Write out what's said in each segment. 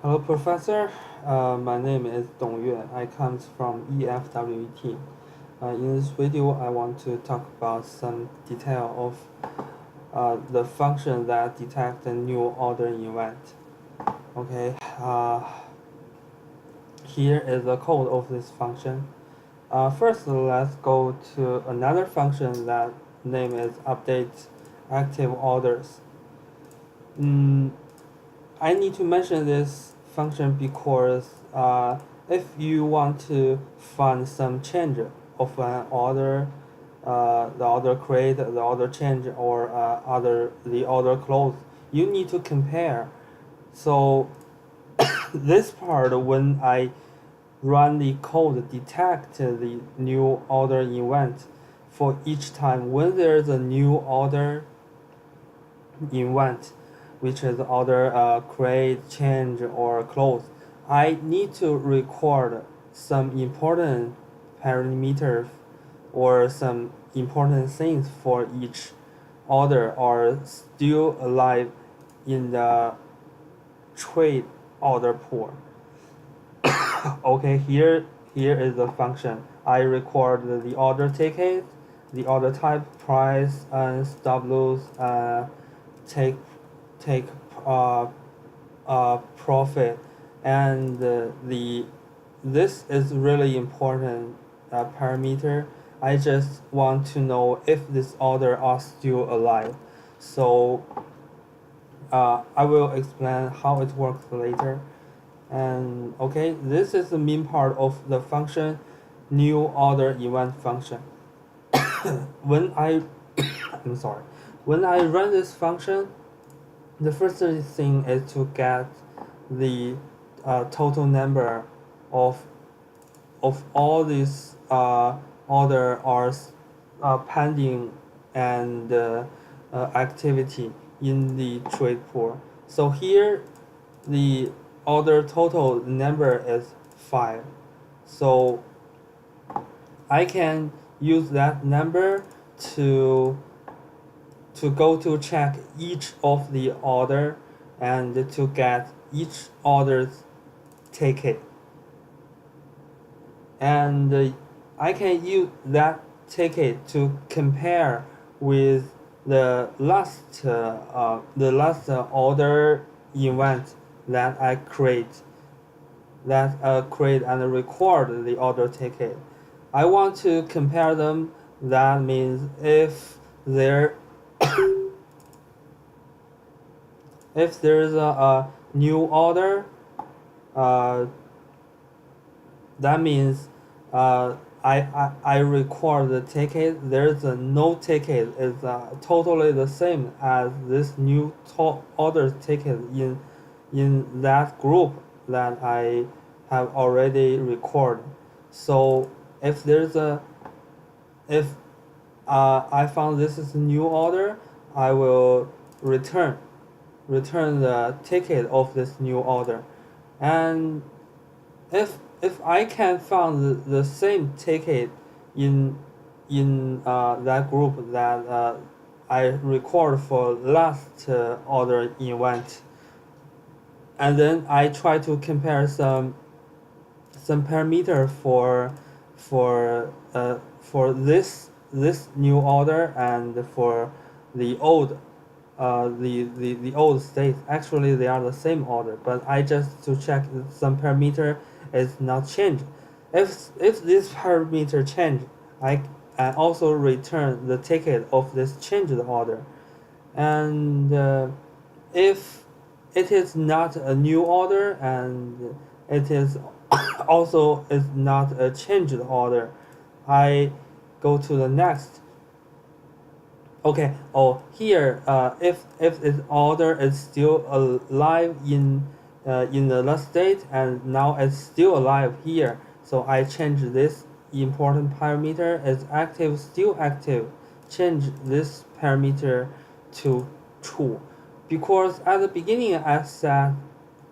Hello, Professor. My name is Dongyue. I come from EFWET. In this video, I want to talk about some detail of the function that detect a new order event. Okay. Here is the code of this function. First, let's go to another function that name is update active orders. I need to mention this function because if you want to find some change of an order, the order create, the order change, or the order close, you need to compare. So this part, when I run the code, detect the new order event for each time when there's a new order event, which is order create, change, or close. I need to record some important parameters or some important things for each order are still alive in the trade order pool. Okay, here is the function. I record the order ticket, the order type, price, and stop loss, take take uh, profit, and this is really important parameter. I just want to know if this order are still alive. So I will explain how it works later. And okay, this is the main part of the function new order event function. when I I'm sorry, when I run this function, the first thing is to get the total number of all these order are pending and activity in the trade pool. So here the order total number is 5. So I can use that number to go to check each of the order and to get each order's ticket. And I can use that ticket to compare with the last order event that I create and record the order ticket. I want to compare them. That means there if there is a new order, uh, that means I record the ticket. There's a no ticket is totally the same as this new order ticket in that group that I have already recorded. So if there's a if I found this is a new order, I will return the ticket of this new order. And if I can find the same ticket in that group that I record for last order event, and then I try to compare some parameter for this new order and for the old the old state. Actually they are the same order, but I just to check some parameter is not changed. If this parameter change, I also return the ticket of this changed order. And if it is not a new order and it is also is not a changed order, I go to the next. Okay. Oh, here, if this order is still alive in the last state and now it's still alive here, so I change this important parameter is active, still active. Change this parameter to true, because at the beginning I said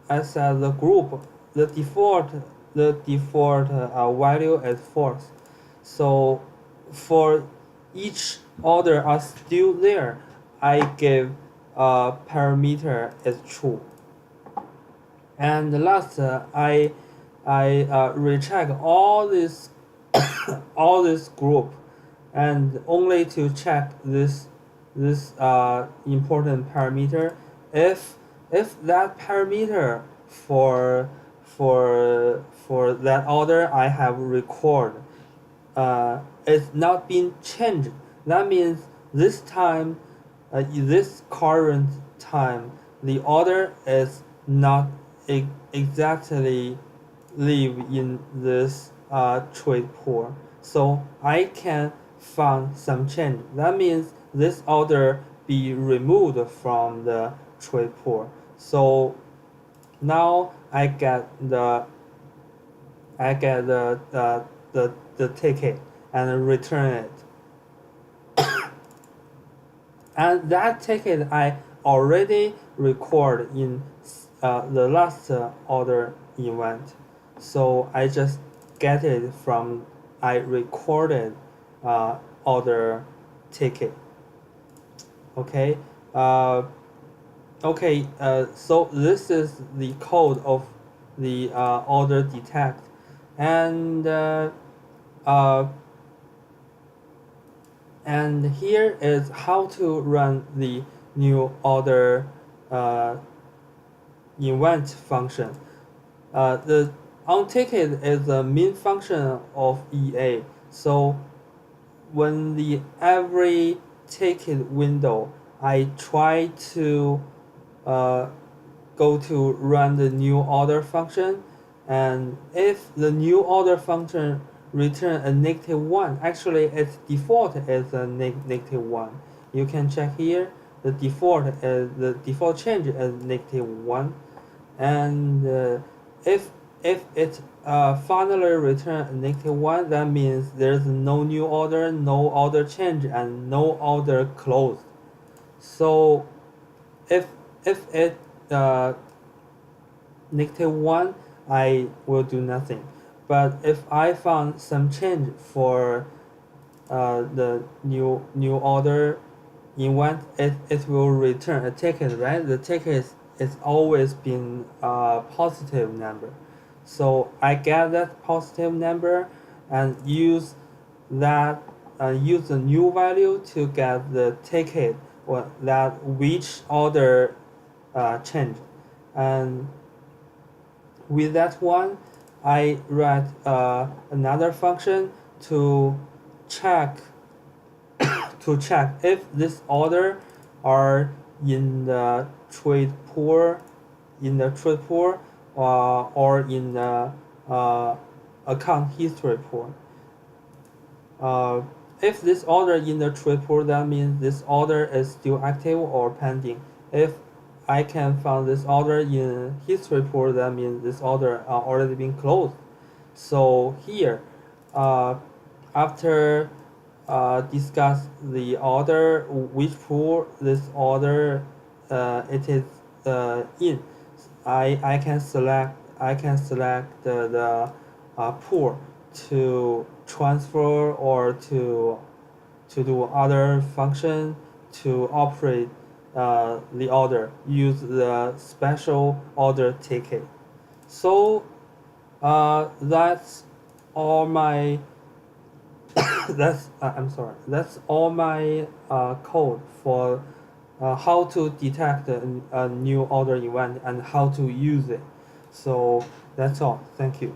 the group the default value is false. So for each order are still there, I give parameter is true. And last, I recheck all this all this group, and only to check this important parameter. If that parameter for that order I have recorded is not being changed, that means this time, this current time, the order is not exactly live in this trade pool. So I can find some change. That means this order be removed from the trade pool. So now I get the the ticket and return it. And that ticket I already record in the last order event. So I just get it from I recorded order ticket. Okay. So this is the code of the order detect, and and here is how to run the new order event function. The onTicket is the main function of EA. So when the every ticket window, I try to go to run the new order function, and if the new order function return a -1, actually its default is a -1. You can check here. The default change is -1, and if it finally return a -1, that means there's no new order, no order change, and no order closed. So if it -1, I will do nothing. But if I found some change for the new order event, it will return a ticket, right? The ticket is always been a positive number. So I get that positive number and use that use the new value to get the ticket or that which order change. And with that one, I write another function to check if this order are in the trade pool, or in the account history pool. If this order in the trade pool, that means this order is still active or pending. If I can find this order in history pool, that means this order already been closed. So here, after discuss the order, which pool this order it is in, I can select the pool to transfer or to do other function to operate the order, use the special order ticket. So that's all my that's all my code for how to detect a new order event and how to use it. So that's all. Thank you.